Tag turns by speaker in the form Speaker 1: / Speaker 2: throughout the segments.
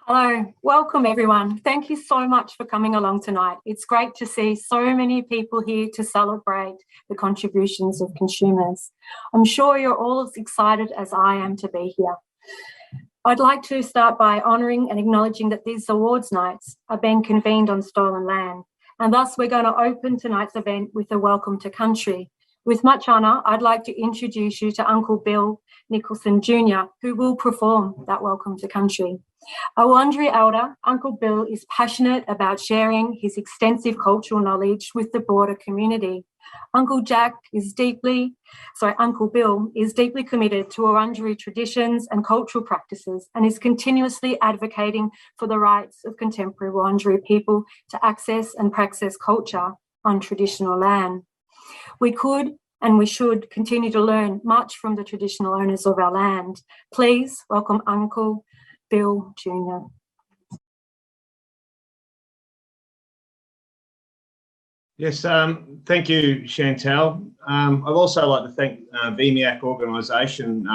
Speaker 1: Hello, welcome everyone. Thank you so much for coming along tonight. It's great to see so many people here to celebrate the contributions of consumers. I'm sure you're all as excited as I am to be here. I'd like to start by honouring and acknowledging that these awards nights are being convened on stolen land, and thus we're going to open tonight's event with a welcome to country. With much honour, I'd like to introduce you to Uncle Bill Nicholson Jr., who will perform that welcome to country. A Wurundjeri elder, Uncle Bill is passionate about sharing his extensive cultural knowledge with the broader community. Uncle Bill is deeply committed to Wurundjeri traditions and cultural practices and is continuously advocating for the rights of contemporary Wurundjeri people to access and practice culture on traditional land. We could and we should continue to learn much from the traditional owners of our land. Please welcome Uncle Bill Jr.
Speaker 2: Yes, thank you, Chantelle. I'd also like to thank VMIAC organisation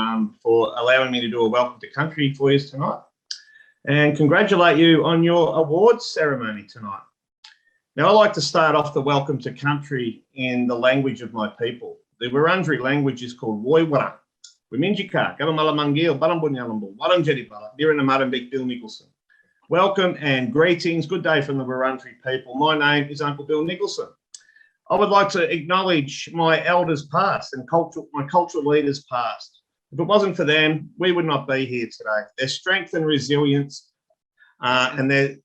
Speaker 2: for allowing me to do a welcome to country for you tonight and congratulate you on your awards ceremony tonight. Now, I'd like to start off the welcome to country in the language of my people. The Wurundjeri language is called Woiwara. Welcome and greetings. Good day from the Wurundjeri people. My name is Uncle Bill Nicholson. I would like to acknowledge my elders past and my cultural leaders past. If it wasn't for them, we would not be here today. Their strength and resilience and their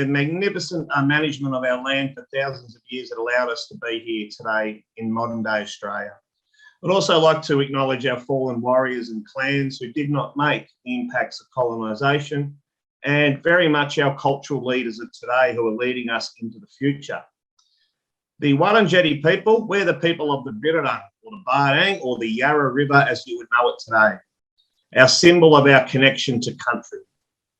Speaker 2: magnificent management of our land for thousands of years that allowed us to be here today in modern day Australia. I'd also like to acknowledge our fallen warriors and clans who did not make the impacts of colonisation, and very much our cultural leaders of today who are leading us into the future. The Wurundjeri people, we're the people of the Birrarung or the Barang or the Yarra River as you would know it today, our symbol of our connection to country.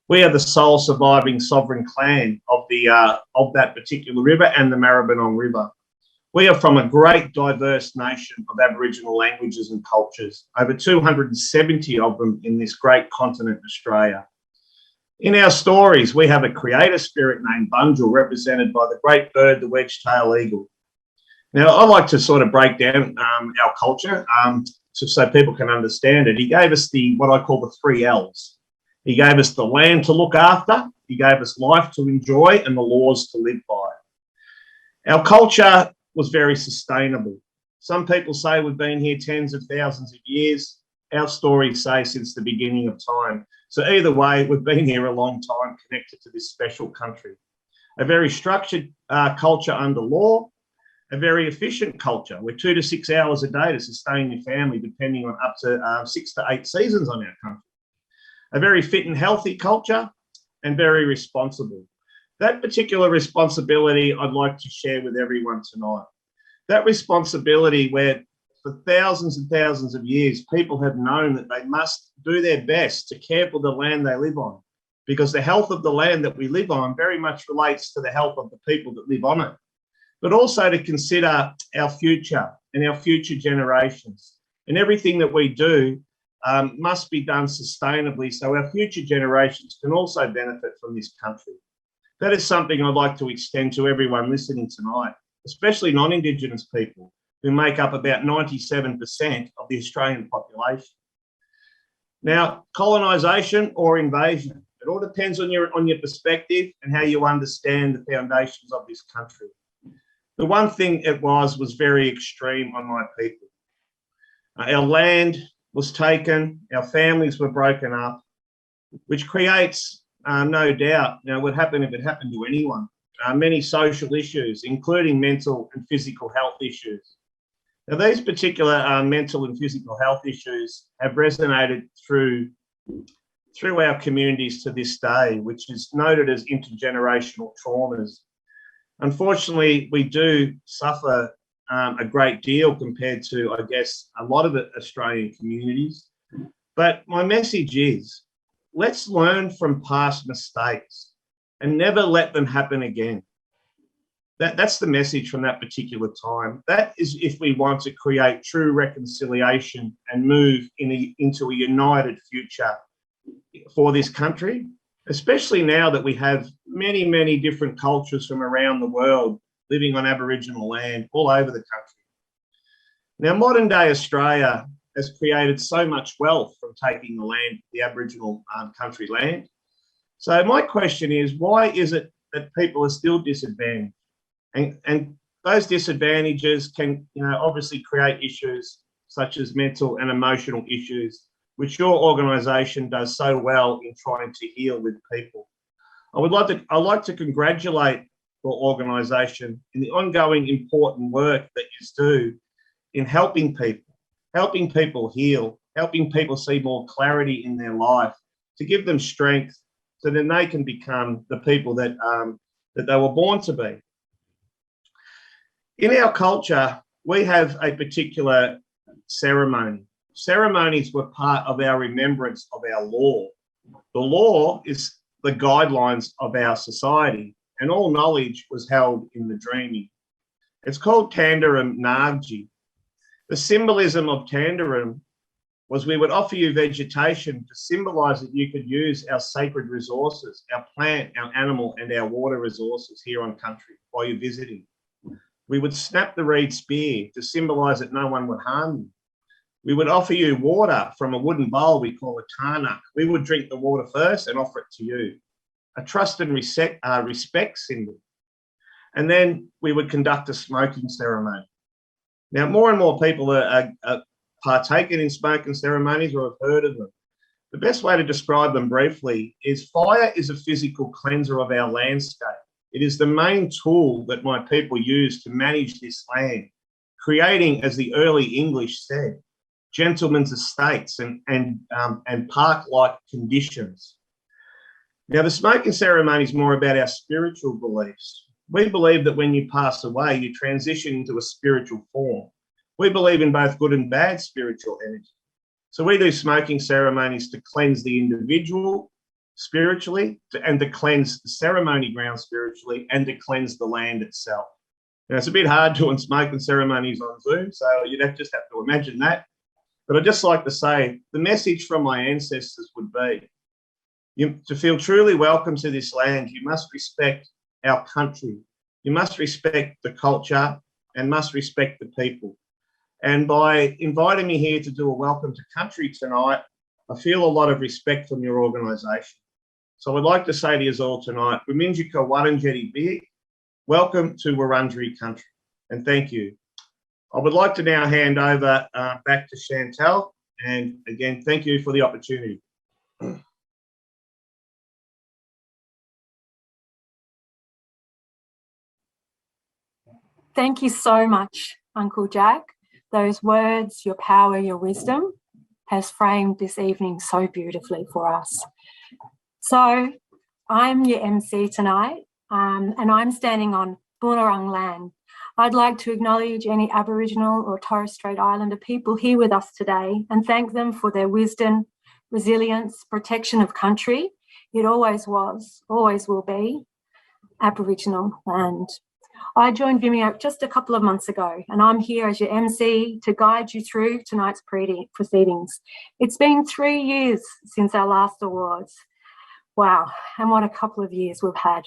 Speaker 2: We are the sole surviving sovereign clan of that particular river and the Maribyrnong River. We are from a great diverse nation of Aboriginal languages and cultures, over 270 of them in this great continent, Australia. In our stories, we have a creator spirit named Bunjil, represented by the great bird, the wedge-tailed eagle. Now, I like to sort of break down our culture so people can understand it. He gave us what I call the 3 L's. He gave us the land to look after, he gave us life to enjoy, and the laws to live by. Our culture was very sustainable. Some people say we've been here tens of thousands of years. Our stories say since the beginning of time. So either way, we've been here a long time connected to this special country. A very structured culture under law, a very efficient culture. We're 2 to 6 hours a day to sustain your family, depending on up to 6 to 8 seasons on our country. A very fit and healthy culture and very responsible. That particular responsibility I'd like to share with everyone tonight. That responsibility where for thousands and thousands of years, people have known that they must do their best to care for the land they live on, because the health of the land that we live on very much relates to the health of the people that live on it, but also to consider our future and our future generations. And everything that we do must be done sustainably so our future generations can also benefit from this country. That is something I'd like to extend to everyone listening tonight, especially non-Indigenous people who make up about 97% of the Australian population. Now, colonisation or invasion, it all depends on your perspective and how you understand the foundations of this country. The one thing it was very extreme on my people. Our land was taken, our families were broken up, which creates no doubt, would happen if it happened to anyone. Many social issues, including mental and physical health issues. Now, these particular mental and physical health issues have resonated through our communities to this day, which is noted as intergenerational traumas. Unfortunately, we do suffer a great deal compared to, I guess, a lot of Australian communities. But my message is, let's learn from past mistakes and never let them happen again. That's the message from that particular time. That is if we want to create true reconciliation and move into a united future for this country especially now that we have many, many different cultures from around the world living on Aboriginal land all over the country. Now, modern day Australia has created so much wealth from taking the land, the Aboriginal country land. So my question is, why is it that people are still disadvantaged? And those disadvantages can, obviously create issues such as mental and emotional issues, which your organisation does so well in trying to heal with people. I'd like to congratulate your organisation in the ongoing important work that you do in helping people heal, helping people see more clarity in their life, to give them strength so that they can become the people that they were born to be. In our culture, we have a particular ceremony. Ceremonies were part of our remembrance of our law. The law is the guidelines of our society, and all knowledge was held in the dreaming. It's called Tandarum Nagji. The symbolism of Tandarum was we would offer you vegetation to symbolise that you could use our sacred resources, our plant, our animal, and our water resources here on country while you're visiting. We would snap the reed spear to symbolise that no one would harm you. We would offer you water from a wooden bowl we call a tarnak. We would drink the water first and offer it to you, a trust and respect symbol. And then we would conduct a smoking ceremony. Now, more and more people are partaking in smoking ceremonies or have heard of them. The best way to describe them briefly is fire is a physical cleanser of our landscape. It is the main tool that my people use to manage this land, creating, as the early English said, gentlemen's estates and park-like conditions. Now, the smoking ceremony is more about our spiritual beliefs. We believe that when you pass away, you transition into a spiritual form. We believe in both good and bad spiritual energy. So we do smoking ceremonies to cleanse the individual spiritually, and to cleanse the ceremony ground spiritually, and to cleanse the land itself. Now, it's a bit hard doing smoking ceremonies on Zoom, so you'd just have to imagine that. But I'd just like to say, the message from my ancestors would be, to feel truly welcome to this land, you must respect our country. You must respect the culture and must respect the people. And by inviting me here to do a welcome to country tonight, I feel a lot of respect from your organisation. So I'd like to say to you all tonight, Wiminjika Waranjeri Big, welcome to Wurundjeri country, and thank you. I would like to now hand over back to Chantelle, and again, thank you for the opportunity.
Speaker 1: Thank you so much, Uncle Jack. Those words, your power, your wisdom, has framed this evening so beautifully for us. So I'm your MC tonight, and I'm standing on Boonwurrung land. I'd like to acknowledge any Aboriginal or Torres Strait Islander people here with us today and thank them for their wisdom, resilience, protection of country. It always was, always will be Aboriginal land. I joined VMIAC just a couple of months ago, and I'm here as your MC to guide you through tonight's proceedings. It's been 3 years since our last awards. Wow, and what a couple of years we've had.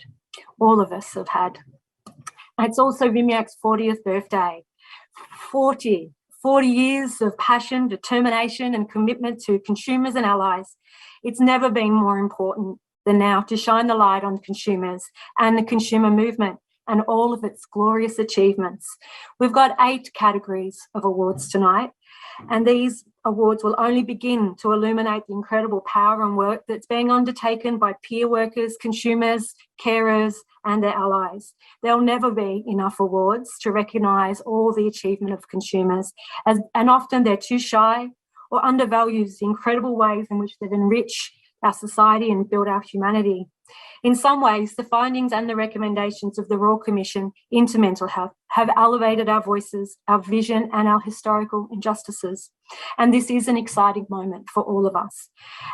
Speaker 1: All of us have had. It's also VMIAC's 40th birthday. 40 years of passion, determination, and commitment to consumers and allies. It's never been more important than now to shine the light on consumers and the consumer movement and all of its glorious achievements. We've got 8 categories of awards tonight, and these awards will only begin to illuminate the incredible power and work that's being undertaken by peer workers, consumers, carers, and their allies. There'll never be enough awards to recognise all the achievement of consumers, and often they're too shy or undervalues the incredible ways in which they've enriched our society and built our humanity. In some ways, the findings and the recommendations of the Royal Commission into mental health have elevated our voices, our vision, and our historical injustices. And this is an exciting moment for all of us.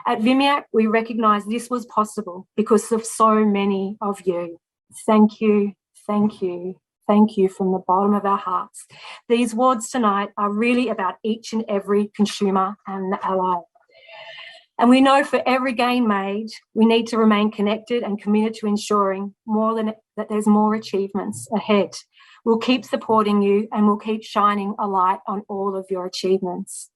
Speaker 1: At VMIAC, we recognise this was possible because of so many of you. Thank you, thank you, thank you from the bottom of our hearts. These awards tonight are really about each and every consumer and ally. And we know for every gain made, we need to remain connected and committed to ensuring that there's more achievements ahead. We'll keep supporting you and we'll keep shining a light on all of your achievements.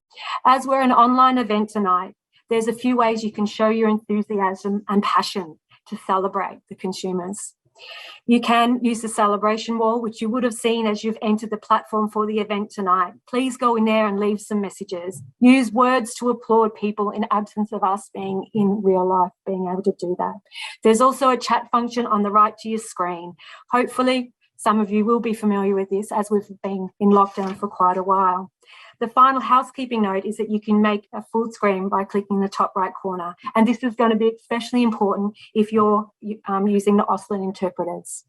Speaker 1: As we're an online event tonight, there's a few ways you can show your enthusiasm and passion to celebrate the consumers. You can use the celebration wall, which you would have seen as you've entered the platform for the event tonight. Please go in there and leave some messages. Use words to applaud people in absence of us being in real life, being able to do that. There's also a chat function on the right to your screen. Hopefully, some of you will be familiar with this as we've been in lockdown for quite a while. The final housekeeping note is that you can make a full screen by clicking the top right corner. And this is going to be especially important if you're using the Auslan interpreters.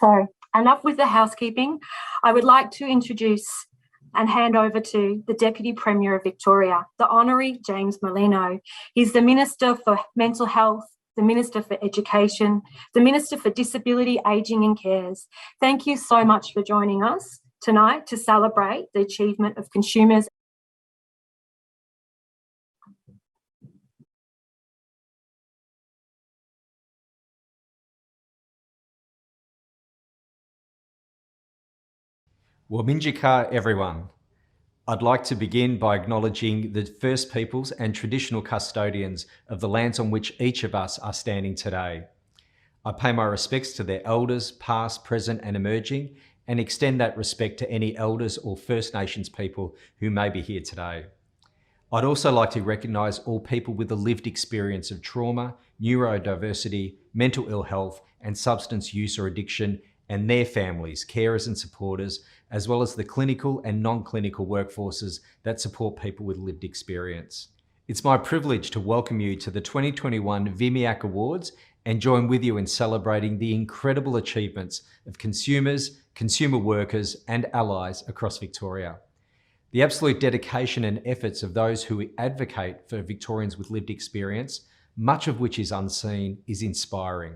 Speaker 1: So enough with the housekeeping. I would like to introduce and hand over to the Deputy Premier of Victoria, the Honorary James Merlino. He's the Minister for Mental Health, the Minister for Education, the Minister for Disability, Ageing and Cares. Thank you so much for joining us tonight to celebrate the achievement of consumers.
Speaker 3: Waminjika, everyone. I'd like to begin by acknowledging the First Peoples and traditional custodians of the lands on which each of us are standing today. I pay my respects to their elders, past, present and emerging, and extend that respect to any elders or First Nations people who may be here today. I'd also like to recognise all people with a lived experience of trauma, neurodiversity, mental ill health and substance use or addiction, and their families, carers and supporters, as well as the clinical and non-clinical workforces that support people with lived experience. It's my privilege to welcome you to the 2021 VMIAC Awards and join with you in celebrating the incredible achievements of consumers, consumer workers and allies across Victoria. The absolute dedication and efforts of those who advocate for Victorians with lived experience, much of which is unseen, is inspiring.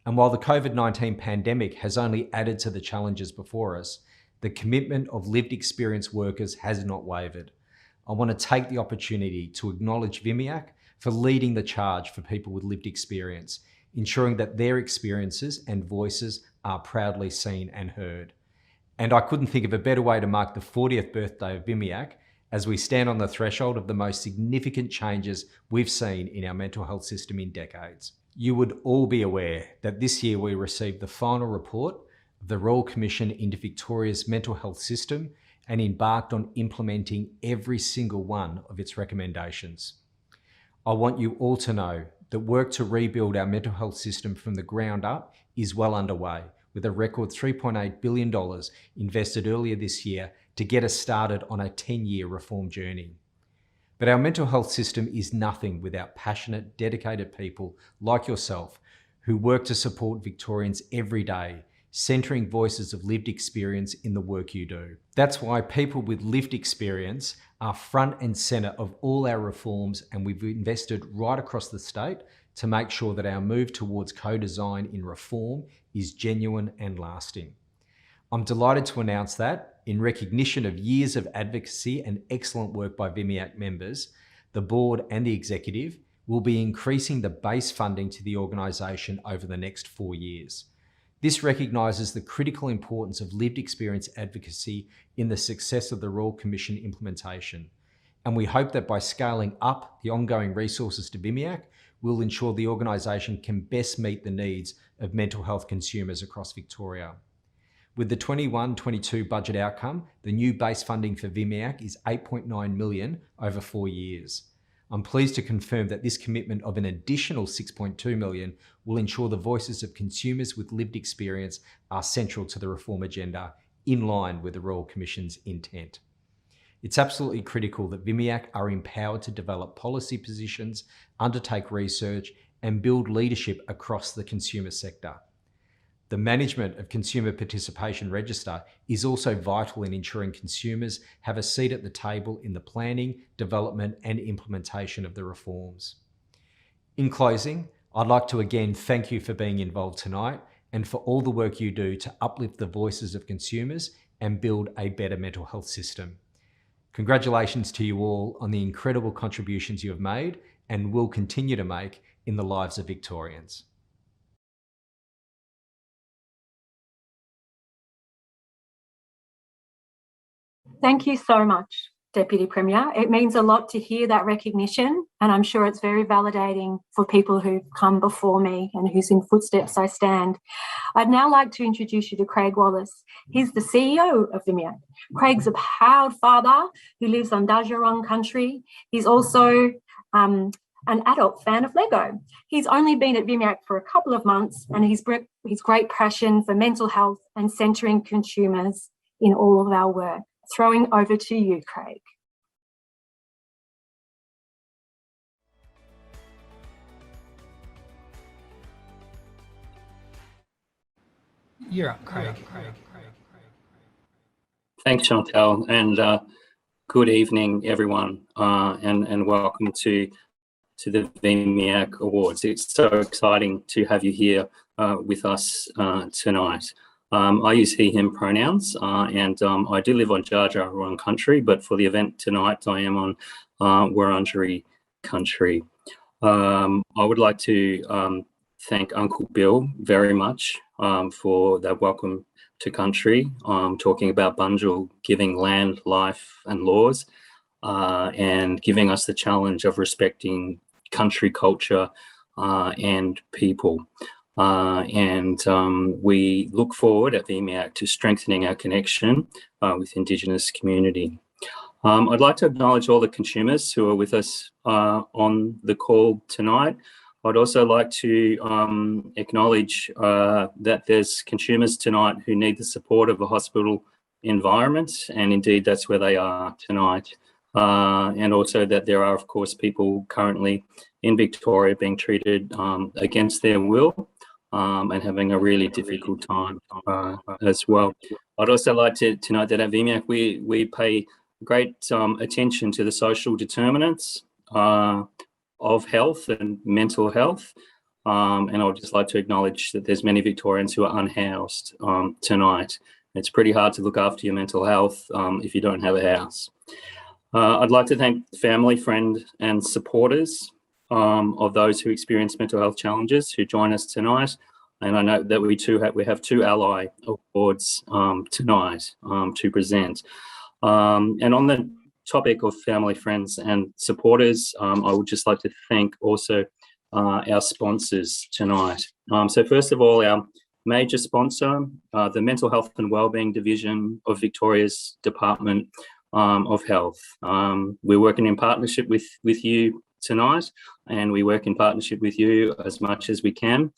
Speaker 3: And while the COVID-19 pandemic has only added to the challenges before us, the commitment of lived experience workers has not wavered. I want to take the opportunity to acknowledge VMIAC for leading the charge for people with lived experience, ensuring that their experiences and voices are proudly seen and heard. And I couldn't think of a better way to mark the 40th birthday of VMIAC as we stand on the threshold of the most significant changes we've seen in our mental health system in decades. You would all be aware that this year we received the final report of the Royal Commission into Victoria's mental health system and embarked on implementing every single one of its recommendations. I want you all to know that work to rebuild our mental health system from the ground up is well underway, with a record $3.8 billion invested earlier this year to get us started on a 10-year reform journey. But our mental health system is nothing without passionate, dedicated people like yourself who work to support Victorians every day, centering voices of lived experience in the work you do. That's why people with lived experience are front and centre of all our reforms, and we've invested right across the state to make sure that our move towards co-design in reform is genuine and lasting. I'm delighted to announce that, in recognition of years of advocacy and excellent work by VMIAC members, the board and the executive will be increasing the base funding to the organisation over the next 4 years. This recognises the critical importance of lived experience advocacy in the success of the Royal Commission implementation. And we hope that by scaling up the ongoing resources to VMIAC, we'll ensure the organisation can best meet the needs of mental health consumers across Victoria. With the 21-22 budget outcome, the new base funding for VMIAC is $8.9 million over 4 years. I'm pleased to confirm that this commitment of an additional $6.2 million will ensure the voices of consumers with lived experience are central to the reform agenda, in line with the Royal Commission's intent. It's absolutely critical that VMIAC are empowered to develop policy positions, undertake research, and build leadership across the consumer sector. The management of Consumer Participation Register is also vital in ensuring consumers have a seat at the table in the planning, development and implementation of the reforms. In closing, I'd like to again thank you for being involved tonight and for all the work you do to uplift the voices of consumers and build a better mental health system. Congratulations to you all on the incredible contributions you have made, and will continue to make in the lives of Victorians.
Speaker 1: Thank you so much, Deputy Premier. It means a lot to hear that recognition, and I'm sure it's very validating for people who've come before me and whose in footsteps I stand. I'd now like to introduce you to Craig Wallace. He's the CEO of VMIAC. Craig's a proud father who lives on Djurong country. He's also an adult fan of Lego. He's only been at VMIAC for a couple of months, and his great passion for mental health and centering consumers in all of our work. Throwing over to you, Craig.
Speaker 4: You're up, Craig.
Speaker 5: Thanks, Chantelle, and good evening, everyone, and welcome to the VMIAC Awards. It's so exciting to have you here with us tonight. I use he, him pronouns, and I do live on Djurong country, but for the event tonight, I am on Wurundjeri country. I would like to thank Uncle Bill very much for that welcome to country, talking about Bunjil giving land, life and laws, and giving us the challenge of respecting country culture and people. We look forward at VMIAC to strengthening our connection with Indigenous community. I'd like to acknowledge all the consumers who are with us on the call tonight. I'd also like to acknowledge that there's consumers tonight who need the support of a hospital environment, and indeed that's where they are tonight. And also that there are, of course, people currently in Victoria being treated against their will and having a really difficult time as well. I'd also like to note that at VMIAC we pay great attention to the social determinants of health and mental health. And I would just like to acknowledge that there's many Victorians who are unhoused tonight. It's pretty hard to look after your mental health if you don't have a house. I'd like to thank family, friends and supporters of those who experience mental health challenges who join us tonight. And I know that we have two ally awards tonight to present. And on the topic of family, friends and supporters, I would just like to thank also our sponsors tonight. So first of all, our major sponsor, the Mental Health and Wellbeing Division of Victoria's Department of Health. We're working in partnership with you tonight, and we work in partnership with you as much as we can.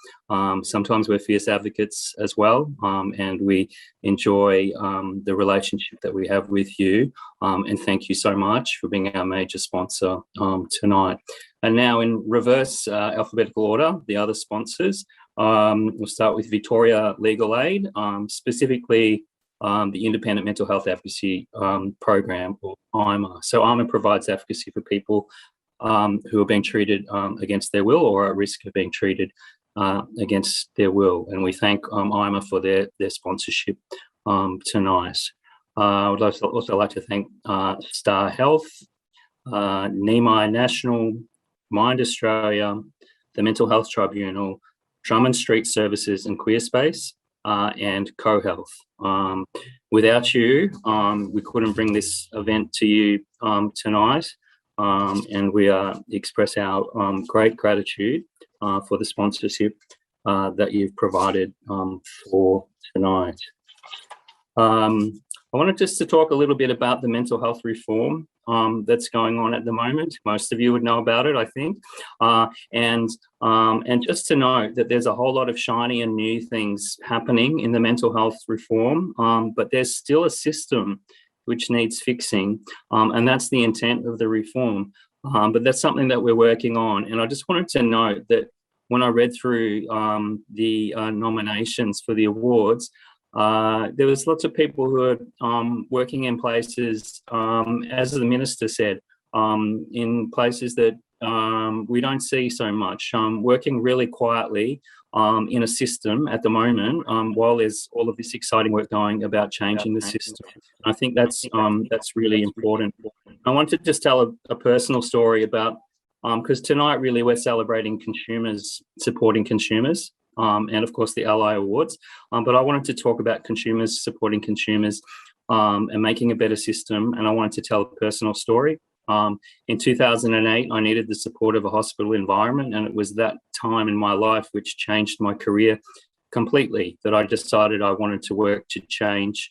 Speaker 5: Sometimes we're fierce advocates as well, and we enjoy the relationship that we have with you, and thank you so much for being our major sponsor tonight. And now in reverse alphabetical order, the other sponsors. We'll start with Victoria Legal Aid, specifically the Independent Mental Health Advocacy Program, or IMA. So IMA provides advocacy for people who are being treated against their will or at risk of being treated against their will. And we thank IMA for their sponsorship tonight. I would also like to thank Star Health, NEMI National, Mind Australia, the Mental Health Tribunal, Drummond Street Services and Queer Space, and CoHealth. Without you, we couldn't bring this event to you tonight. And we express our great gratitude for the sponsorship that you've provided for tonight. I wanted just to talk a little bit about the mental health reform that's going on at the moment. Most of you would know about it, I think. And just to note that there's a whole lot of shiny and new things happening in the mental health reform, but there's still a system which needs fixing, and that's the intent of the reform. But that's something that we're working on. And I just wanted to note that when I read through the nominations for the awards, there was lots of people who are working in places, as the Minister said, in places that we don't see so much, working really quietly in a system at the moment, while there's all of this exciting work going about changing the system. I think that's really important. I want to just tell a personal story about because tonight really we're celebrating consumers, supporting consumers, and of course the Ally Awards. But I wanted to talk about consumers, supporting consumers, and making a better system. And I wanted to tell a personal story. In 2008, I needed the support of a hospital environment, and it was that time in my life which changed my career completely, that I decided I wanted to work to change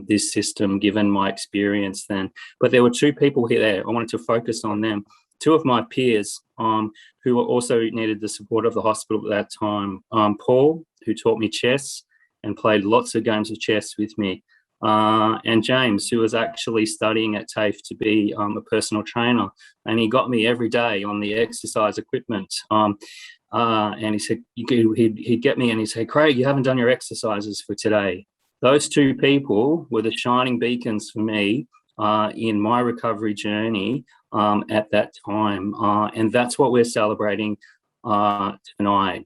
Speaker 5: this system, given my experience then. But there were two people here there. I wanted to focus on them. Two of my peers who also needed the support of the hospital at that time. Paul, who taught me chess and played lots of games of chess with me. And James, who was actually studying at TAFE to be a personal trainer. And he got me every day on the exercise equipment. And he said, he'd get me and he'd say, Craig, you haven't done your exercises for today. Those two people were the shining beacons for me in my recovery journey at that time. And that's what we're celebrating tonight,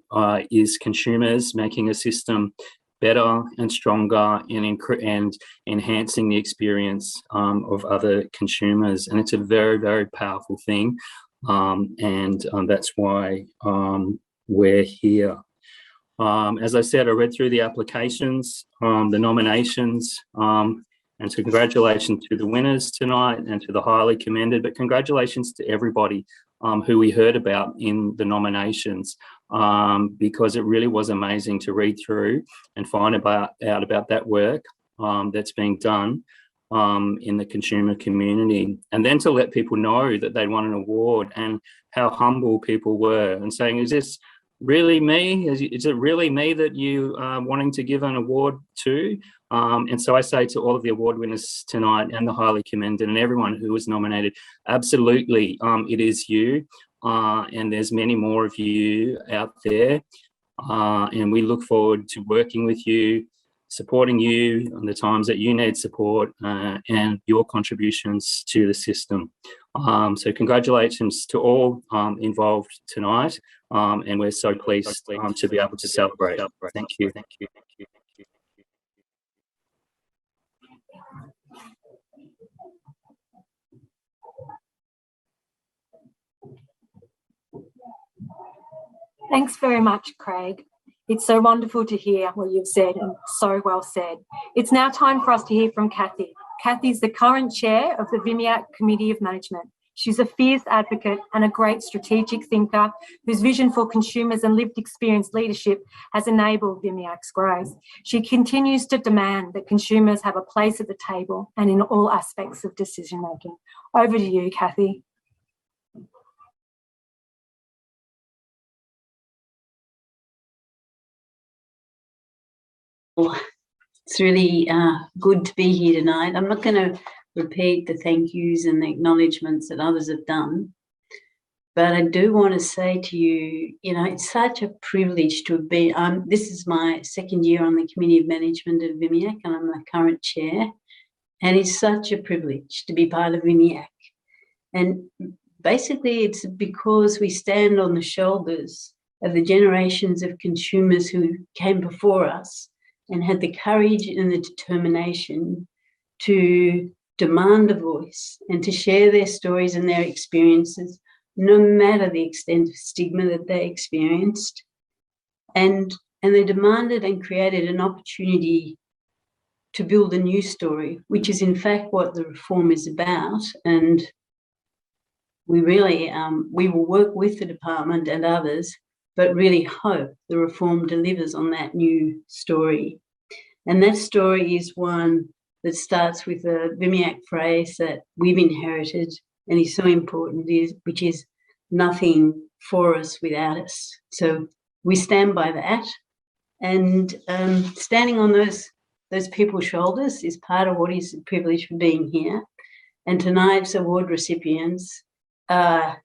Speaker 5: is consumers making a system better and stronger and enhancing the experience of other consumers. And it's a very, very powerful thing. And that's why we're here. As I said, I read through the applications, the nominations, and so congratulations to the winners tonight and to the highly commended, but congratulations to everybody who we heard about in the nominations, because it really was amazing to read through and find out about that work that's being done in the consumer community, and then to let people know that they won an award and how humble people were and saying, is this really me? Is it really me that you are wanting to give an award to? And so I say to all of the award winners tonight and the highly commended and everyone who was nominated, absolutely, it is you. And there's many more of you out there. And we look forward to working with you, supporting you on the times that you need support and your contributions to the system. So congratulations to all involved tonight. And we're so pleased to be able to celebrate. Thank you. Thank you.
Speaker 1: Thanks very much, Craig. It's so wonderful to hear what you've said, and so well said. It's now time for us to hear from Kathy. Kathy's the current chair of the VMIAC Committee of Management. She's a fierce advocate and a great strategic thinker whose vision for consumers and lived experience leadership has enabled VMIAC's growth. She continues to demand that consumers have a place at the table and in all aspects of decision making. Over to you, Kathy.
Speaker 6: It's really good to be here tonight. I'm not going to repeat the thank yous and the acknowledgements that others have done, but I do want to say to you, it's such a privilege to have been. This is my second year on the Committee of Management of VMIAC, and I'm the current chair, and it's such a privilege to be part of VMIAC. And basically, it's because we stand on the shoulders of the generations of consumers who came before us and had the courage and the determination to demand a voice and to share their stories and their experiences, no matter the extent of stigma that they experienced. And they demanded and created an opportunity to build a new story, which is in fact what the reform is about. And we really, we will work with the department and others, but really hope the reform delivers on that new story. And that story is one that starts with a VMIAC phrase that we've inherited and is so important, which is nothing for us without us. So we stand by that. And standing on those people's shoulders is part of what is the privilege for being here. And tonight's award recipients are,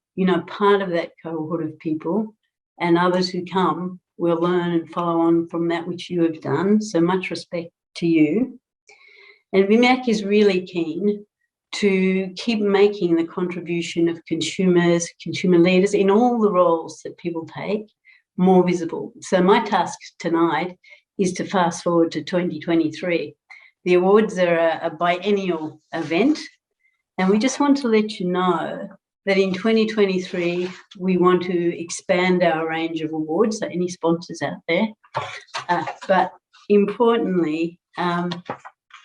Speaker 6: part of that cohort of people, and others who come will learn and follow on from that which you have done. So much respect to you. And VMIAC is really keen to keep making the contribution of consumers, consumer leaders in all the roles that people take more visible. So my task tonight is to fast forward to 2023. The awards are a biennial event, and we just want to let you know that in 2023, we want to expand our range of awards, so any sponsors out there. But importantly,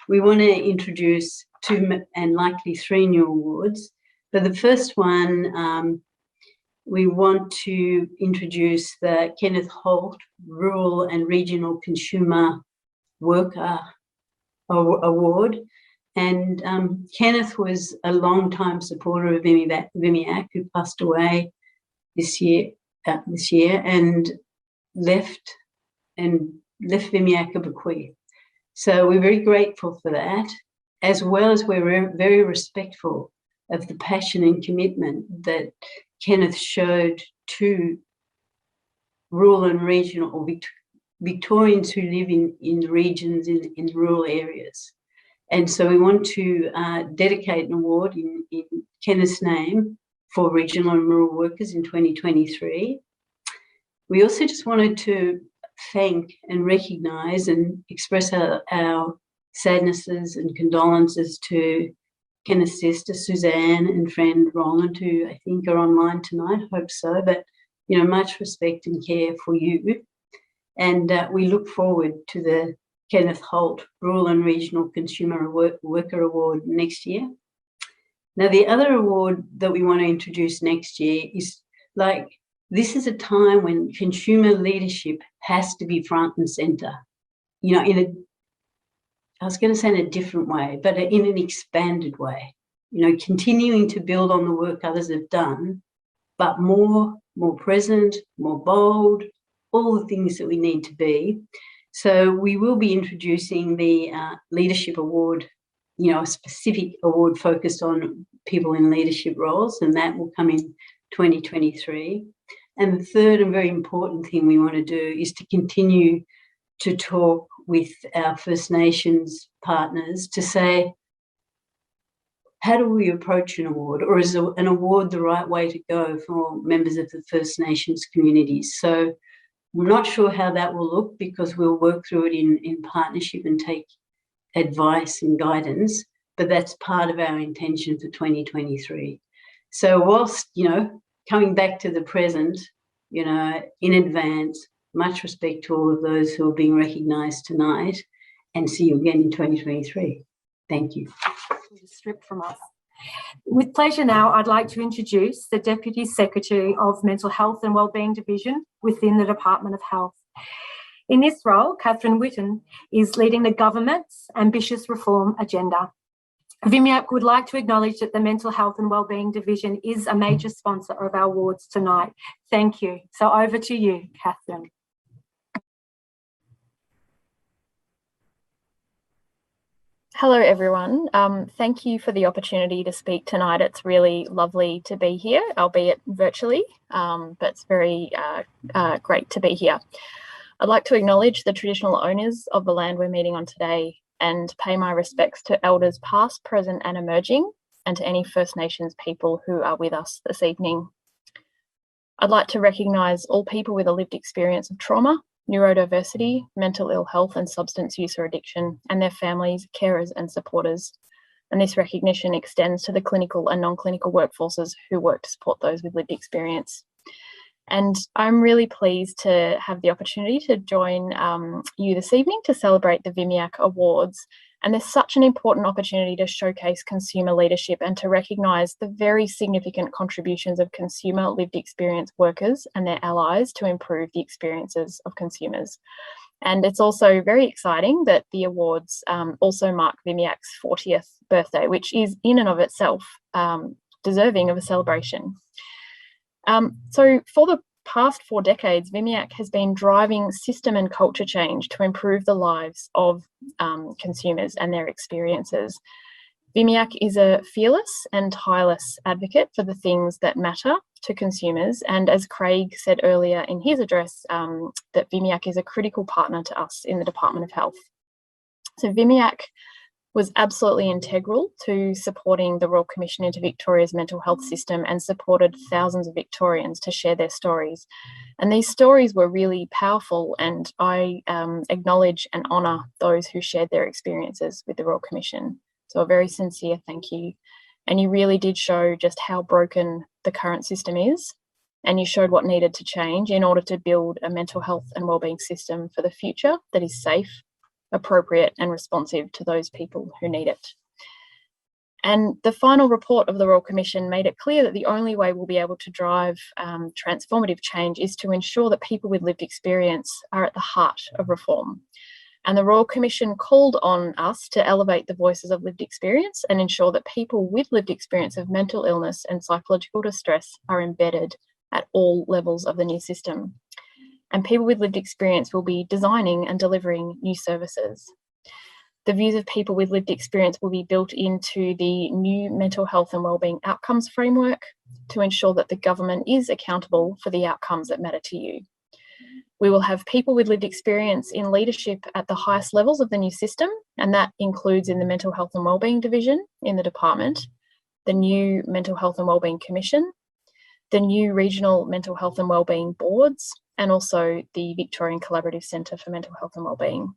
Speaker 6: we want to introduce 2 and likely 3 new awards. For the first one, we want to introduce the Kenneth Holt Rural and Regional Consumer Worker Award. And Kenneth was a long-time supporter of VMIAC, who passed away this year and left VMIAC a bequeath. So we're very grateful for that, as well as we're very respectful of the passion and commitment that Kenneth showed to rural and regional or Victorians who live in regions in rural areas. And so we want to dedicate an award in Kenneth's name for regional and rural workers in 2023. We also just wanted to thank and recognise and express our sadnesses and condolences to Kenneth's sister Suzanne and friend Roland, who I think are online tonight. I hope so. But much respect and care for you, and we look forward to the Kenneth Holt Rural and Regional Consumer Worker Award next year. Now, the other award that we want to introduce next year is this is a time when consumer leadership has to be front and centre, I was going to say in a different way, but in an expanded way, continuing to build on the work others have done, but more present, more bold, all the things that we need to be. So we will be introducing the Leadership Award, a specific award focused on people in leadership roles, and that will come in 2023. And the third and very important thing we want to do is to continue to talk with our First Nations partners to say, how do we approach an award, or is an award the right way to go for members of the First Nations communities? So we're not sure how that will look, because we'll work through it in partnership and take advice and guidance, but that's part of our intention for 2023. So whilst, coming back to the present, in advance, much respect to all of those who are being recognised tonight, and see you again in 2023. Thank you.
Speaker 1: Stripped from us. With pleasure now, I'd like to introduce the Deputy Secretary of Mental Health and Wellbeing Division within the Department of Health. In this role, Katherine Whetton is leading the government's ambitious reform agenda. VMIAC would like to acknowledge that the Mental Health and Wellbeing Division is a major sponsor of our awards tonight. Thank you. So over to you, Katherine.
Speaker 7: Hello, everyone. Thank you for the opportunity to speak tonight. It's really lovely to be here, albeit virtually, but it's very great to be here. I'd like to acknowledge the traditional owners of the land we're meeting on today and pay my respects to elders past, present and emerging, and to any First Nations people who are with us this evening. I'd like to recognise all people with a lived experience of trauma, neurodiversity, mental ill health and substance use or addiction, and their families, carers and supporters. And this recognition extends to the clinical and non-clinical workforces who work to support those with lived experience. And I'm really pleased to have the opportunity to join you this evening to celebrate the VMIAC Awards. And there's such an important opportunity to showcase consumer leadership and to recognise the very significant contributions of consumer lived experience workers and their allies to improve the experiences of consumers. And it's also very exciting that the awards also mark VMIAC's 40th birthday, which is in and of itself deserving of a celebration. So for the past 4 decades, VMIAC has been driving system and culture change to improve the lives of consumers and their experiences. VMIAC is a fearless and tireless advocate for the things that matter to consumers. And as Craig said earlier in his address, that VMIAC is a critical partner to us in the Department of Health. So VMIAC was absolutely integral to supporting the Royal Commission into Victoria's mental health system and supported thousands of Victorians to share their stories. And these stories were really powerful, and I acknowledge and honour those who shared their experiences with the Royal Commission. So a very sincere thank you. And you really did show just how broken the current system is, and you showed what needed to change in order to build a mental health and wellbeing system for the future that is safe, appropriate and responsive to those people who need it. And the final report of the Royal Commission made it clear that the only way we'll be able to drive transformative change is to ensure that people with lived experience are at the heart of reform. And the Royal Commission called on us to elevate the voices of lived experience and ensure that people with lived experience of mental illness and psychological distress are embedded at all levels of the new system. And people with lived experience will be designing and delivering new services. The views of people with lived experience will be built into the new mental health and wellbeing outcomes framework to ensure that the government is accountable for the outcomes that matter to you. We will have people with lived experience in leadership at the highest levels of the new system, and that includes in the Mental Health and Wellbeing Division in the department, the new Mental Health and Wellbeing Commission, the new regional mental health and wellbeing boards, and also the Victorian Collaborative Centre for Mental Health and Wellbeing.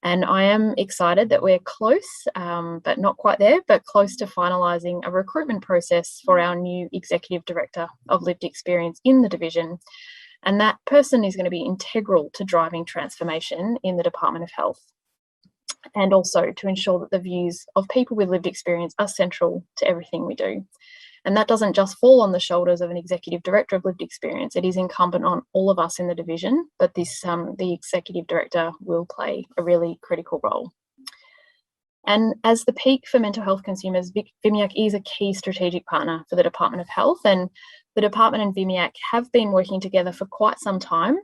Speaker 7: And I am excited that we're close, but not quite there, but close to finalising a recruitment process for our new Executive Director of Lived Experience in the division. And that person is going to be integral to driving transformation in the Department of Health, and also to ensure that the views of people with lived experience are central to everything we do. And that doesn't just fall on the shoulders of an Executive Director of Lived Experience. It is incumbent on all of us in the division, but the Executive Director will play a really critical role. And as the peak for mental health consumers, VMIAC is a key strategic partner for the Department of Health, and the Department and VMIAC have been working together for quite some time,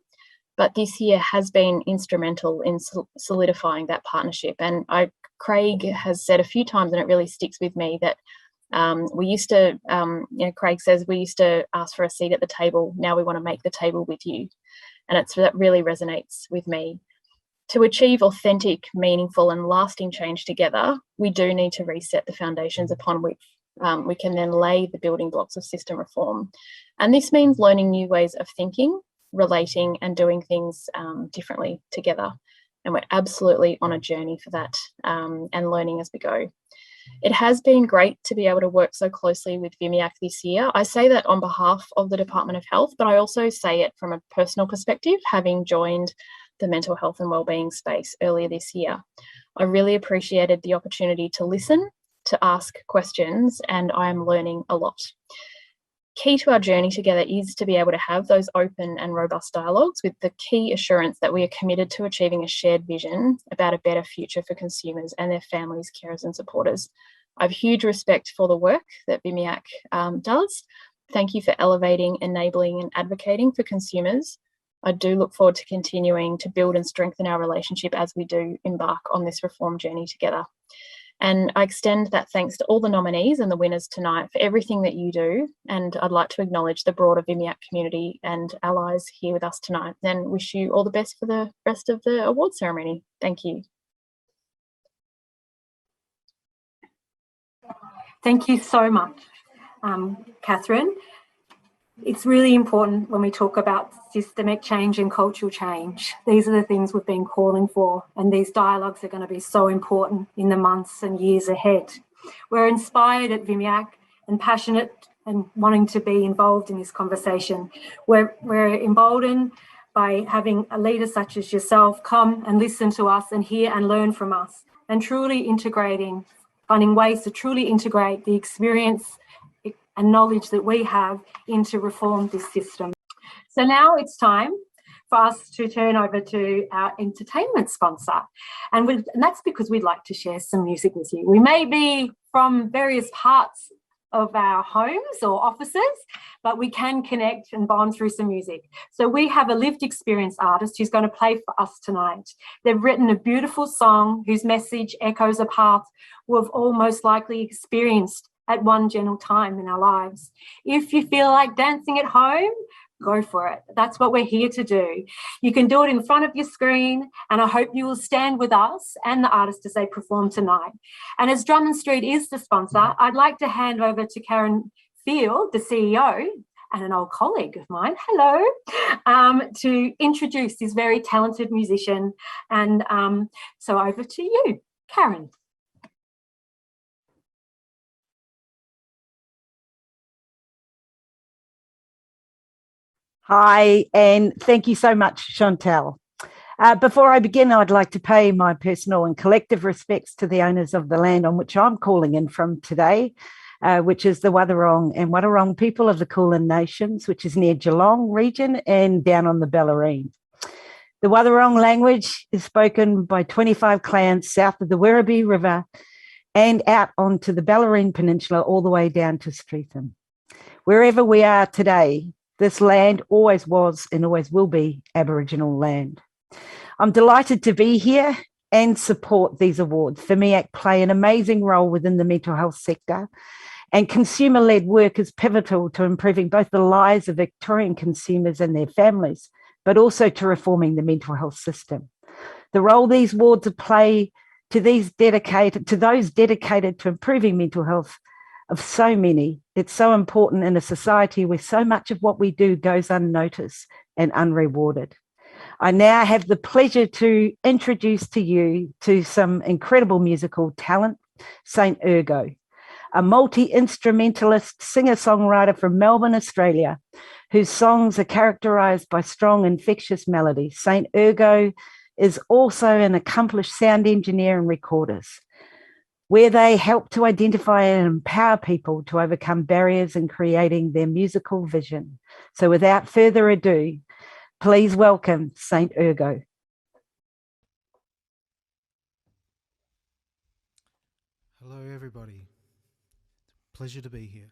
Speaker 7: but this year has been instrumental in solidifying that partnership. And Craig has said a few times, and it really sticks with me, that we used to, Craig says, we used to ask for a seat at the table. Now we want to make the table with you. And that really resonates with me. To achieve authentic, meaningful and lasting change together, we do need to reset the foundations upon which we can then lay the building blocks of system reform. And this means learning new ways of thinking, relating and doing things differently together. And we're absolutely on a journey for that and learning as we go. It has been great to be able to work so closely with VMIAC this year. I say that on behalf of the Department of Health, but I also say it from a personal perspective, having joined the mental health and wellbeing space earlier this year. I really appreciated the opportunity to listen, to ask questions, and I am learning a lot. Key to our journey together is to be able to have those open and robust dialogues with the key assurance that we are committed to achieving a shared vision about a better future for consumers and their families, carers and supporters. I have huge respect for the work that VMIAC does. Thank you for elevating, enabling and advocating for consumers. I do look forward to continuing to build and strengthen our relationship as we do embark on this reform journey together. And I extend that thanks to all the nominees and the winners tonight for everything that you do. And I'd like to acknowledge the broader VMIAC community and allies here with us tonight, and wish you all the best for the rest of the award ceremony. Thank you.
Speaker 1: Thank you so much, Katherine. It's really important when we talk about systemic change and cultural change. These are the things we've been calling for, and these dialogues are going to be so important in the months and years ahead. We're inspired at VMIAC and passionate and wanting to be involved in this conversation. We're emboldened by having a leader such as yourself come and listen to us and hear and learn from us, and finding ways to truly integrate the experience and knowledge that we have into reform this system. So now it's time for us to turn over to our entertainment sponsor. And that's because we'd like to share some music with you. We may be from various parts of our homes or offices, but we can connect and bond through some music. So we have a lived experience artist who's going to play for us tonight. They've written a beautiful song whose message echoes a path we've all most likely experienced at one gentle time in our lives. If you feel like dancing at home, go for it. That's what we're here to do. You can do it in front of your screen, and I hope you will stand with us and the artist as they perform tonight. And as Drummond St is the sponsor, I'd like to hand over to Karen Field, the CEO, and an old colleague of mine, hello, to introduce this very talented musician. And so over to you, Karen.
Speaker 8: Hi, and thank you so much, Chantelle. Before I begin, I'd like to pay my personal and collective respects to the owners of the land on which I'm calling in from today, which is the Wathaurong and Wadawurrung people of the Kulin Nations, which is near Geelong region and down on the Bellarine. The Wathaurong language is spoken by 25 clans south of the Werribee River and out onto the Bellarine Peninsula all the way down to Streatham. Wherever we are today, this land always was and always will be Aboriginal land. I'm delighted to be here and support these awards. VMIAC play an amazing role within the mental health sector, and consumer-led work is pivotal to improving both the lives of Victorian consumers and their families, but also to reforming the mental health system. The role these awards play to those dedicated to improving mental health of so many, it's so important in a society where so much of what we do goes unnoticed and unrewarded. I now have the pleasure to introduce to you to some incredible musical talent, Saint Ergo, a multi-instrumentalist singer-songwriter from Melbourne, Australia, whose songs are characterised by strong, infectious melodies. Saint Ergo is also an accomplished sound engineer and recordist, where they help to identify and empower people to overcome barriers in creating their musical vision. So without further ado, please welcome Saint Ergo.
Speaker 9: Hello everybody, pleasure to be here.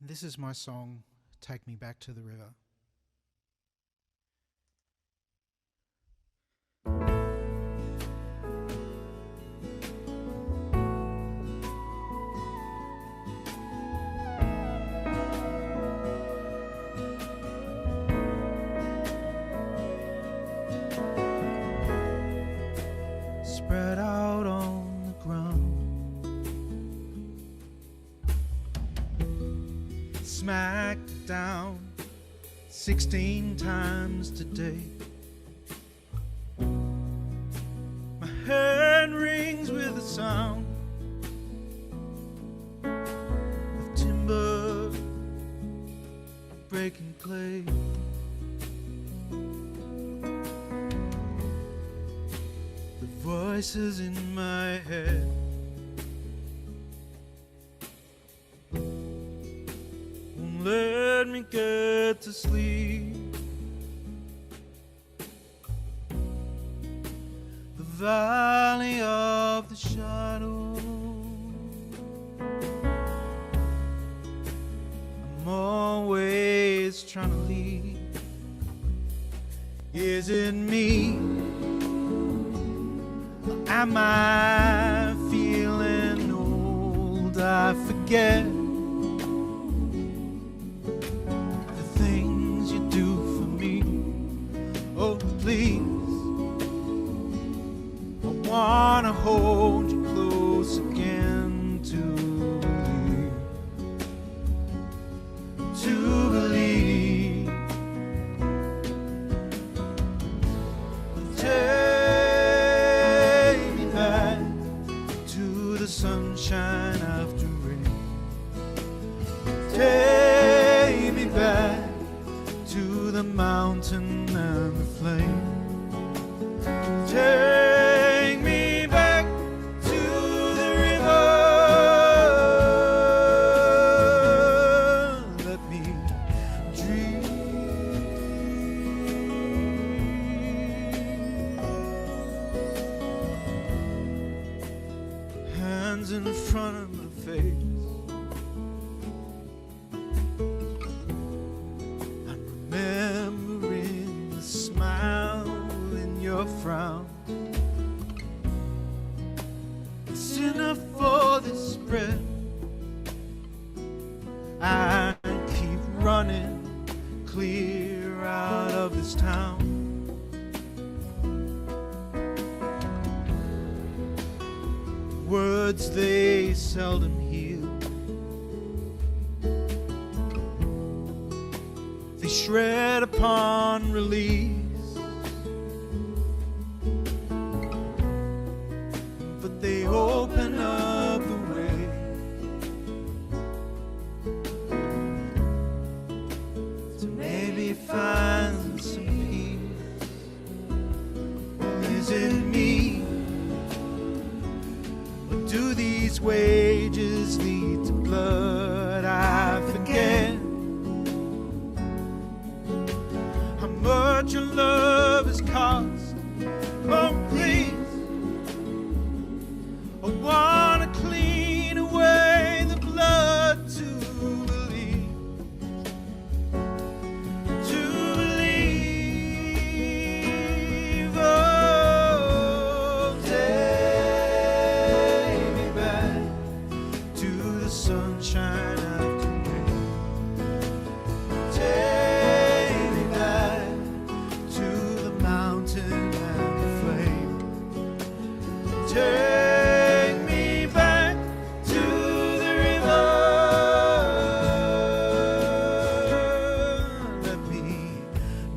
Speaker 9: This is my song, Take Me Back to the River. Spread out on the ground, smacked down 16 times today. My hand rings with the sound of timber breaking clay. Voices in my head won't let me get to sleep. The valley of the shadow, I'm always trying to leave. Is it me? Am I feeling old? I forget the things you do for me. Oh, please, I wanna hold you close again to believe. Sunshine after rain, take me back to the mountain and the flame. Take me back to the river. Let me dream. Hands in front of my face, I'm remembering the smile in your frown. It's enough for this breath. I keep running clear out of this town. Words they seldom heal, they shred upon release, but they open up the way find some peace? Is it me? Or do these wages lead to blood? I forget how much your love has cost. Oh, please, I wanna clean away the blood to believe. Oh, take me back to the sunshine after rain. Take me back to the mountain and the flame. Take me back to the river. Let me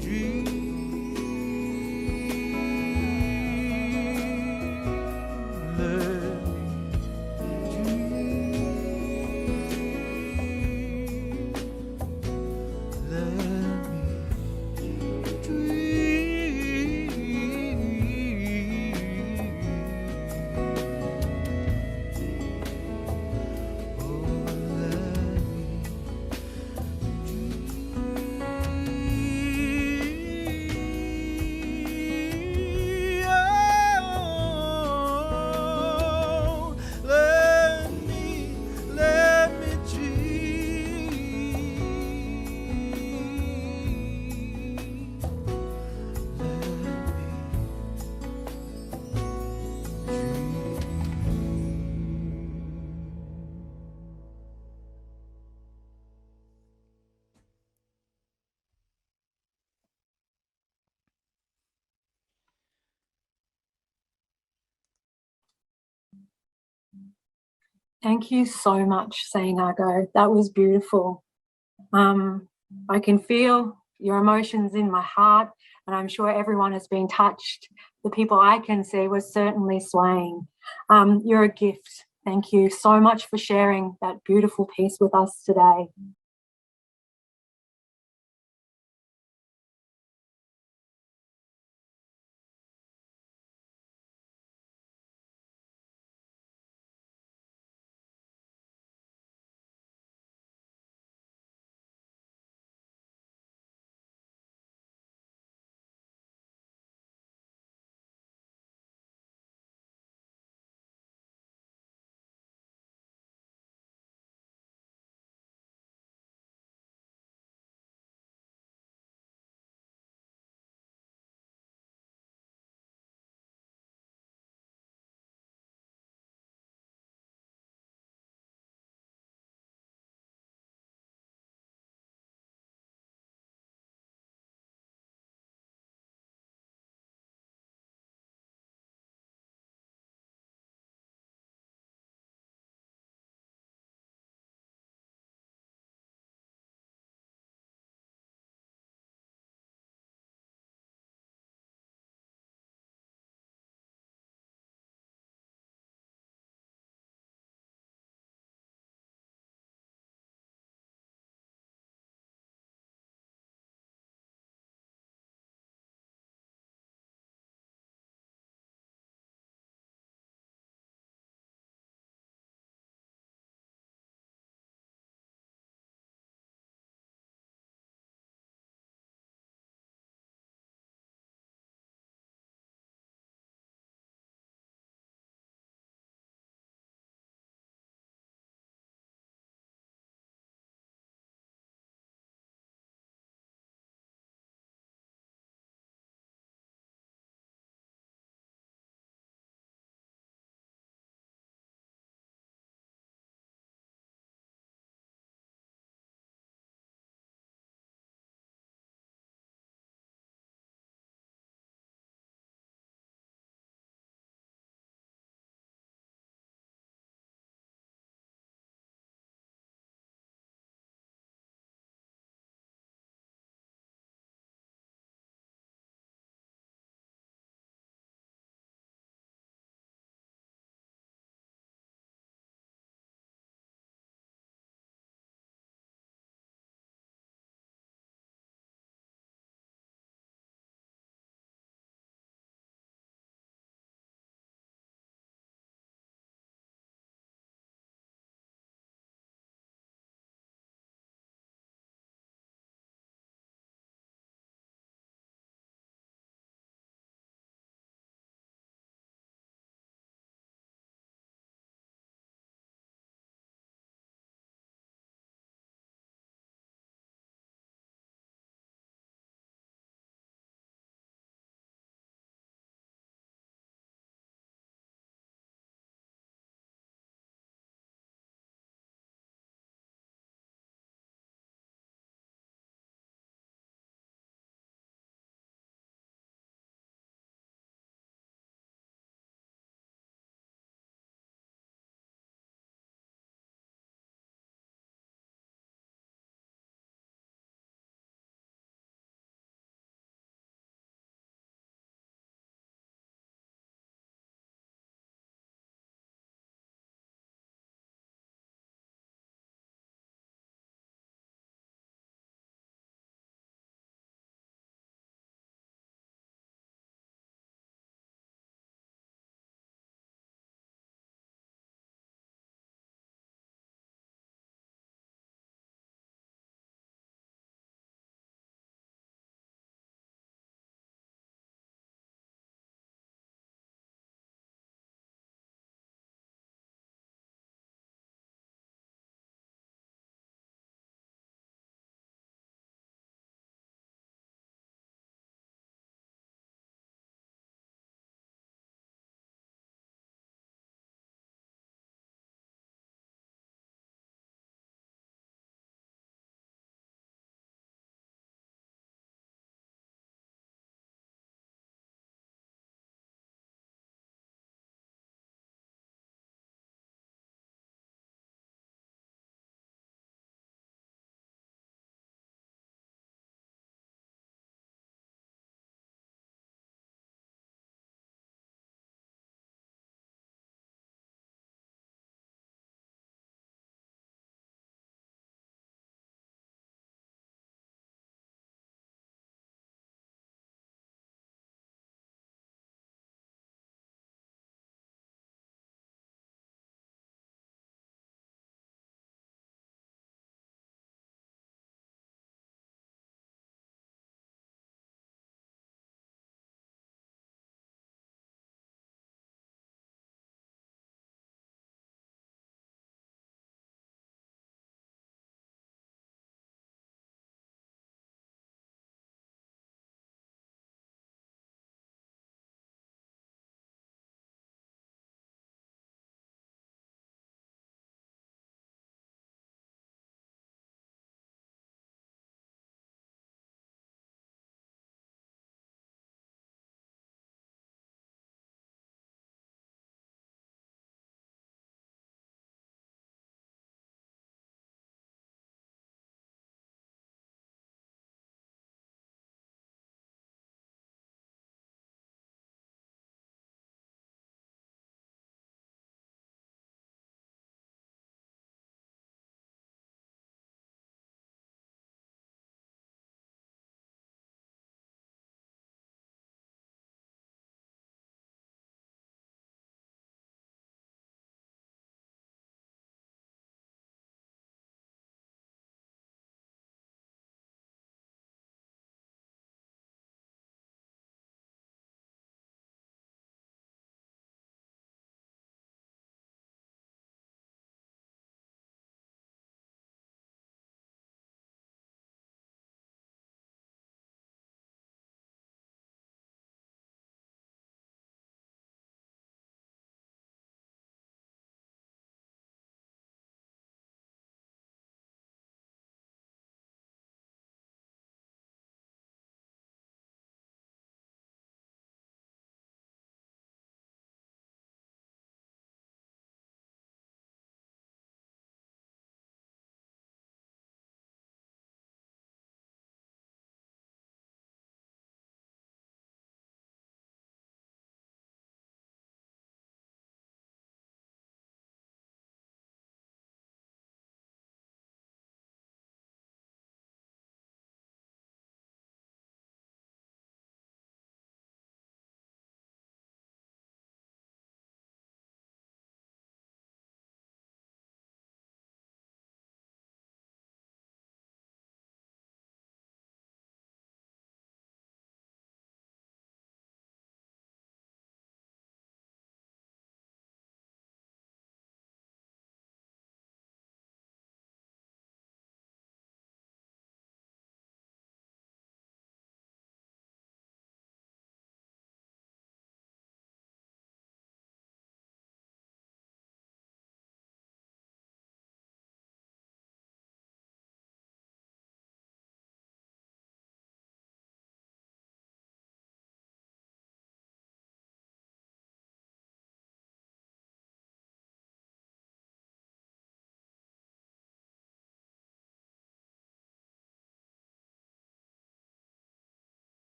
Speaker 9: dream. Let me dream. Let me dream. Oh, let me
Speaker 1: Thank you so much, Saint Ergo. That was beautiful. I can feel your emotions in my heart, and I'm sure everyone has been touched. The people I can see were certainly swaying. You're a gift. Thank you so much for sharing that beautiful piece with us today.